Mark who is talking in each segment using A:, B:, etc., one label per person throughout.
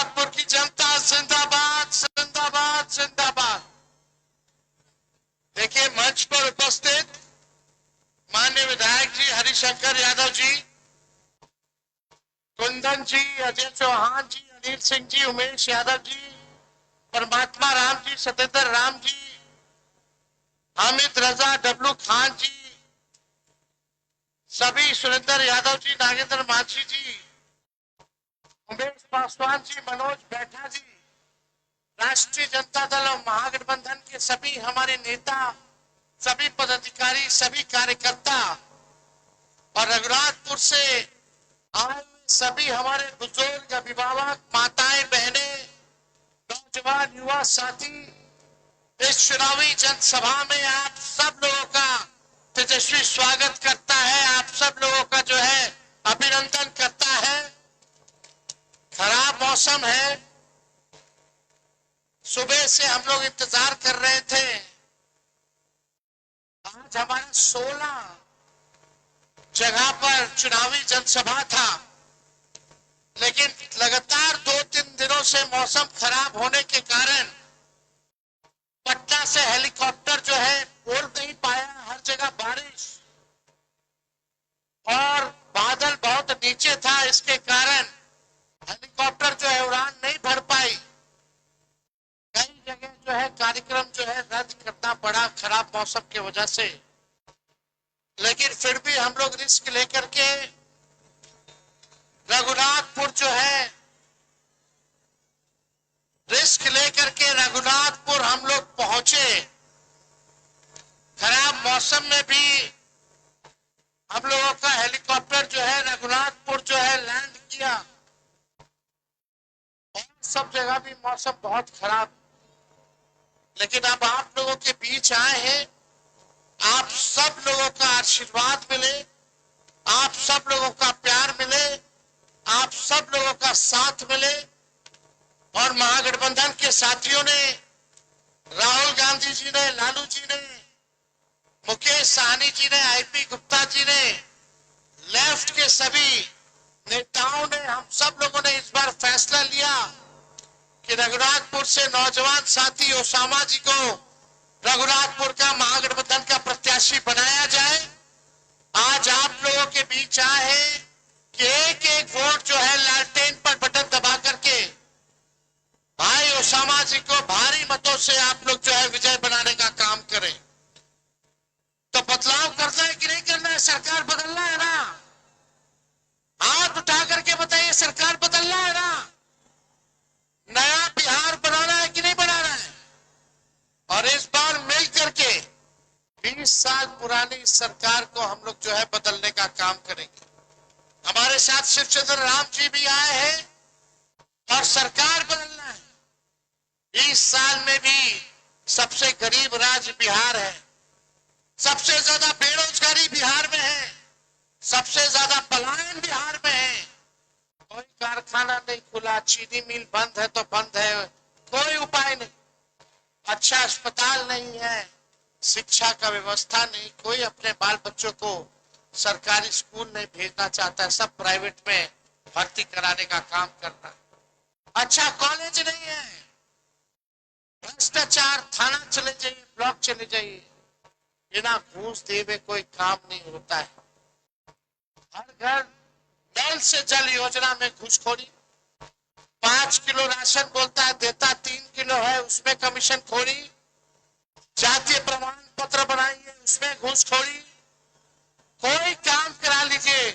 A: रघुनाथपुर की जनता जिंदाबाद जिंदाबाद जिंदाबाद। देखिए, मंच पर उपस्थित माननीय विधायक जी हरिशंकर यादव जी, कुंदन जी, अजय चौहान जी, अनिल सिंह जी, उमेश यादव जी, परमात्मा राम जी, सतेंद्र राम जी, हामिद रजा, डब्लू खान जी, सभी, सुरेंद्र यादव जी, नागेंद्र मांझी जी, उमेश पासवान जी, मनोज बैठा जी, राष्ट्रीय जनता दल और महागठबंधन के सभी हमारे नेता, सभी पदाधिकारी, सभी कार्यकर्ता और रघुनाथपुर से आए सभी हमारे बुजुर्ग, अभिभावक, माताएं, बहनें, नौजवान, युवा साथी, इस चुनावी जनसभा में आप सब लोगों का तेजस्वी स्वागत करता है, आप सब लोगों का जो है अभिनंदन करता है। खराब मौसम है, सुबह से हम लोग इंतजार कर रहे थे। आज हमारा 16 जगह पर चुनावी जनसभा था, लेकिन लगातार 2-3 दिनों से मौसम खराब होने के कारण पटना से हेलीकॉप्टर जो है उड़ नहीं पाया। हर जगह बारिश और बादल बहुत नीचे था, इसके कारण हेलीकॉप्टर जो है उड़ान नहीं भर पाई। कई जगह जो है कार्यक्रम जो है रद्द करना पड़ा खराब मौसम की वजह से, लेकिन फिर भी हम लोग रिस्क लेकर के रघुनाथपुर जो है रिस्क लेकर के रघुनाथपुर हम लोग पहुंचे। खराब मौसम में भी हम लोगों का हेलीकॉप्टर जो है रघुनाथपुर जो है लैंड किया। और सब जगह भी मौसम बहुत खराब, लेकिन अब आप लोगों के बीच आए हैं। आप सब लोगों का आशीर्वाद मिले, आप सब लोगों का प्यार मिले, आप सब लोगों का साथ मिले। और महागठबंधन के साथियों ने, राहुल गांधी जी ने, लालू जी ने, मुकेश सहनी जी ने, आईपी गुप्ता जी ने, लेफ्ट के सभी नेताओं ने, हम सब लोगों ने इस बार फैसला लिया कि रघुनाथपुर से नौजवान साथी ओसामा जी को रघुनाथपुर का महागठबंधन का प्रत्याशी बनाया जाए। आज आप लोगों के बीच आए हैं कि एक एक वोट जो है लालटेन पर बटन दबा करके भाई ओसामा जी को भारी मतों से आप लोग जो है विजय बनाने का काम करें। तो बदलाव करना है कि नहीं करना है? सरकार बदलना है ना? हाथ उठा करके बताइए, सरकार बदलना है ना? नया बिहार बनाना है कि नहीं बनाना है? और इस बार मिल करके 20 साल पुरानी सरकार को हम लोग जो है बदलने का काम करेंगे। हमारे साथ शिवचंद्र राम जी भी आए हैं और सरकार बदलना है। 20 साल में भी सबसे गरीब राज्य बिहार है, सबसे ज्यादा बेरोजगारी बिहार में है, सबसे ज्यादा पलायन बिहार में है। कोई कारखाना नहीं खुला, चीनी मिल बंद है तो बंद है, कोई उपाय नहीं। अच्छा अस्पताल नहीं है, शिक्षा का व्यवस्था नहीं, कोई अपने बाल बच्चों को सरकारी स्कूल नहीं भेजना चाहता है, सब प्राइवेट में भर्ती कराने का काम करना है। अच्छा कॉलेज नहीं है, भ्रष्टाचार, थाना चले जाइए, ब्लॉक चले जाइए, बिना घूस दिए हुए कोई काम नहीं होता है। हर घर नल से जल योजना में घूसखोरी, 5 किलो राशन बोलता है देता 3 किलो है, उसमें कमीशन खोरी। जातीय प्रमाण पत्र बनाइए, उसमें घूसखोरी। कोई काम करा लीजिए,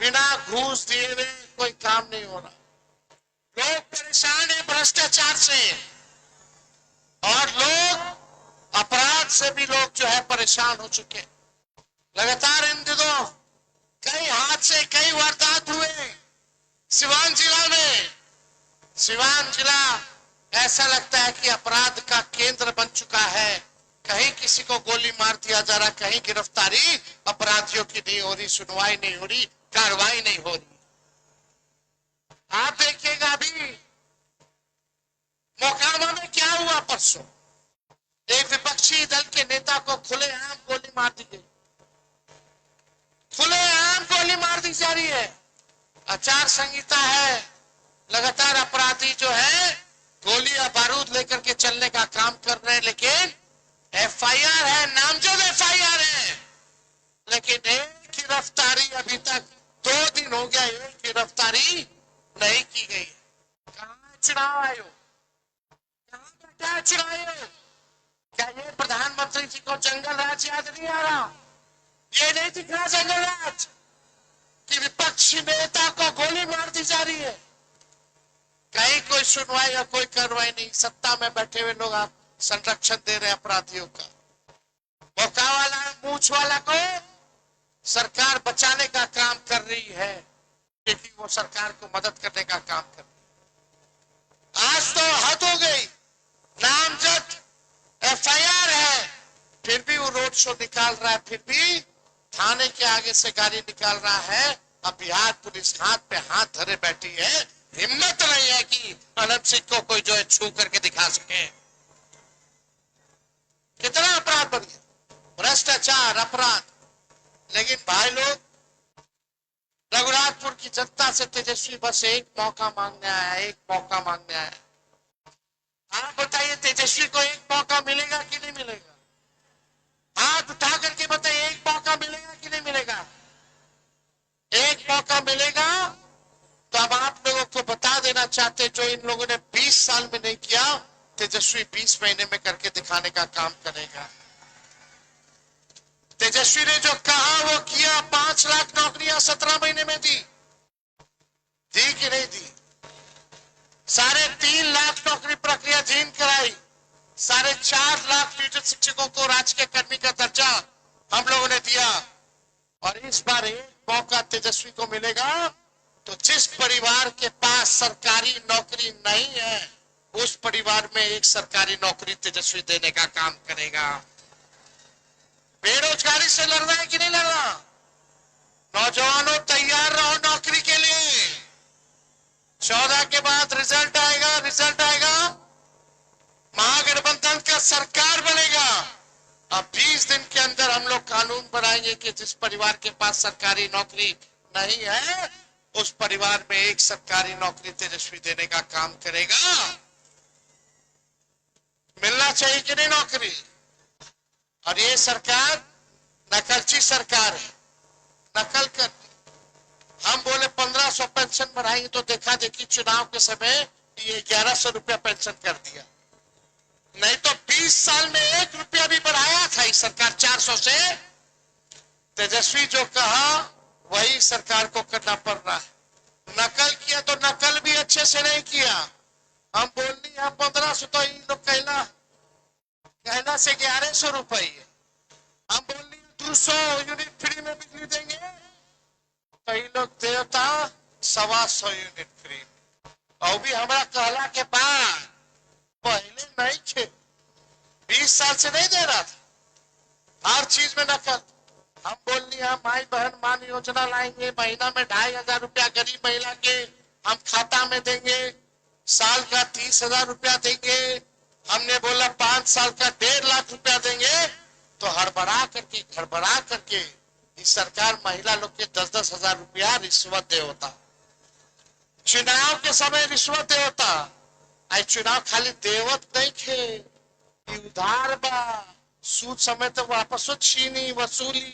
A: बिना घूस दिए हुए कोई काम नहीं हो रहा। लोग परेशान है भ्रष्टाचार से, और लोग अपराध से भी लोग जो है परेशान हो चुके। लगातार इन दिनों कई हादसे, कई वारदात हुए सिवान जिला में। सिवान जिला ऐसा लगता है कि अपराध का केंद्र बन चुका है। कहीं किसी को गोली मार दिया जा रहा, कहीं गिरफ्तारी अपराधियों की नहीं हो रही, सुनवाई नहीं हो रही, कार्रवाई नहीं हो रही। आप देखिएगा अभी मोकामा में क्या हुआ परसों, एक विपक्षी दल के नेता को खुलेआम गोली मार दी गई, खुलेआम गोली मार दी जा रही है। आचार संहिता है, लगातार अपराधी गोली या बारूद लेकर के चलने का काम कर रहे हैं, लेकिन एफआईआर है, नामजद एफआईआर है, लेकिन एक गिरफ्तारी अभी तक 2 दिन हो गया, एक गिरफ्तारी नहीं की गई। कहां है चुनाव आयोग? कहां बैठा है चुनाव आयोग? क्या ये प्रधानमंत्री जी को जंगल राज याद नहीं आ रहा? ये नहीं दिख रहा जंगल राज कि विपक्षी नेता को गोली मार दी जा रही है? कहीं कोई सुनवाई या कोई कार्रवाई नहीं। सत्ता में बैठे हुए लोग आप संरक्षण दे रहे अपराधियों का। मौका वाला मूछ वाला को सरकार बचाने का काम कर रही है, क्योंकि वो सरकार को मदद करने का काम कर रही है। आज तो हद हो गई, नामजद एफआईआर है, फिर भी वो रोड शो निकाल रहा है, फिर भी थाने के आगे से गाड़ी निकाल रहा है। अब बिहार पुलिस हाथ पे हाथ धरे बैठी है, हिम्मत नहीं है कि अनंत सिंह को कोई जो है छू करके दिखा सके। कितना अपराध बन गया, भ्रष्टाचार, अपराध। लेकिन भाई लोग, रघुनाथपुर की जनता से तेजस्वी बस एक मौका मांगने आया है, एक मौका मांगने आया है। आप बताइए, तेजस्वी को एक मौका मिलेगा कि नहीं मिलेगा? हाथ उठा करके बताइए, एक मौका मिलेगा कि नहीं मिलेगा? एक मौका मिलेगा तो अब आप लोगों को बता देना चाहते, जो इन लोगों ने 20 साल में नहीं किया, तेजस्वी 20 महीने में करके दिखाने का काम करेगा। तेजस्वी ने जो कहा वो किया। 5 लाख नौकरियां 17 महीने में दी कि नहीं दी? 3.5 लाख नौकरी प्रक्रिया जीन कराई। 4.5 लाख नियोजित शिक्षकों को राजकीय कर्मी का दर्जा हम लोगों ने दिया। और इस बार एक मौका तेजस्वी को मिलेगा तो जिस परिवार के पास सरकारी नौकरी नहीं है, उस परिवार में एक सरकारी नौकरी तेजस्वी देने का काम करेगा। बेरोजगारी से लड़ रहा है कि नहीं लड़ रहा? नौजवानों, तैयार रहो नौकरी के लिए। 14 के बाद रिजल्ट आएगा, रिजल्ट आएगा, महागठबंधन का सरकार बनेगा। अब 20 दिन के अंदर हम लोग कानून बनाएंगे कि जिस परिवार के पास सरकारी नौकरी नहीं है, उस परिवार में एक सरकारी नौकरी तेजस्वी देने का काम करेगा। मिलना चाहिए कि नहीं नौकरी? और ये सरकार नकलची सरकार है, नकल कर। हम बोले 1500 पेंशन बढ़ाएंगे तो देखा देखी चुनाव के समय ये 1100 रुपया पेंशन कर दिया। नहीं तो 20 साल में 1 रुपया भी बढ़ाया था इस सरकार 400 से। तेजस्वी जो कहा वही सरकार को करना पड़ रहा है। नकल किया तो नकल भी अच्छे से नहीं किया। हम बोलनी हम 1500 तो इन लोग कहना से 1100 रुपये। हम बोलनी 200 यूनिट फ्री में बिजली देंगे, तो इन लोग देवता 125 यूनिट फ्री। और भी हमारा कहला के बाद पहले नहीं थे, 20 साल से नहीं दे रहा था। हर चीज में नकल। हम बोलनी हम माई बहन मान योजना लाएंगे, महीना में 2500 रुपया गरीब महिला के हम खाता में देंगे, साल का 30,000 रुपया देंगे। हमने बोला 5 साल का 1.5 लाख रुपया देंगे। तो हड़बड़ा करके इस सरकार महिला लोग के 10-10 हजार रुपया रिश्वत दे होता। चुनाव के समय रिश्वत दे होता। आई चुनाव खाली देवत नहीं थे, उधार बा, सूद समय तो वापस छीनी वसूली।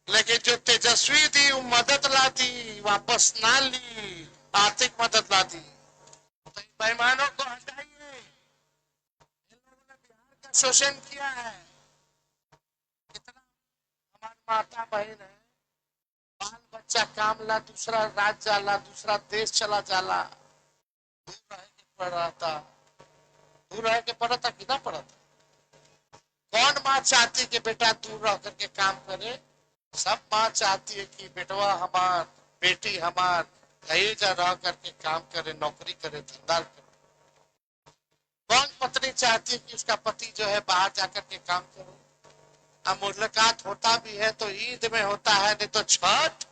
A: लेकिन जो तेजस्वी दी वो मदद ला दी, वापस ना ली, आर्थिक मदद ला दी। तो बेईमानों को हटाइए। इन लोगों ने बिहार का शोषण किया है। कितना हमारी माता बहन है, बाल बच्चा काम ला, दूसरा राज्य जाला, दूसरा देश चला जाला, दूर रह के पढ़ा था कि ना पढ़ा था? कौन माँ चाहती कि बेटा दूर रह करके काम करे? सब माँ चाहती है कि बेटवा हमार, बेटी हमार जा रह करके काम करे, नौकरी करे, धंधा करे। कौन पत्नी चाहती है कि उसका पति जो है बाहर जाकर के काम करे? अब मुलाकात होता भी है तो ईद में होता है, नहीं तो छठ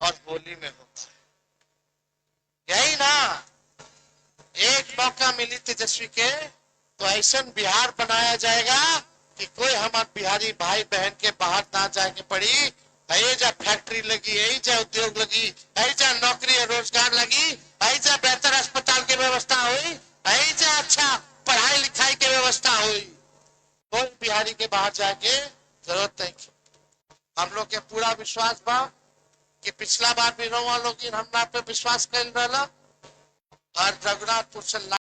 A: और होली में होता है। यही ना, एक मौका मिली तेजस्वी के तो ऐसा बिहार बनाया जाएगा कि कोई हमारे बिहारी भाई बहन के बाहर ना जाके पड़ी। यही जा फैक्ट्री लगी, यही जा उद्योग लगी, यही जा नौकरी और रोजगार लगी, यही जा बेहतर अस्पताल के व्यवस्था हुई, कोई बिहारी के बाहर जाके जरूरत नहीं। हम लोग के पूरा विश्वास बा कि पिछला बार भी रहुआ लोग हमरा पे विश्वास कर रहा और रघुनाथपुर से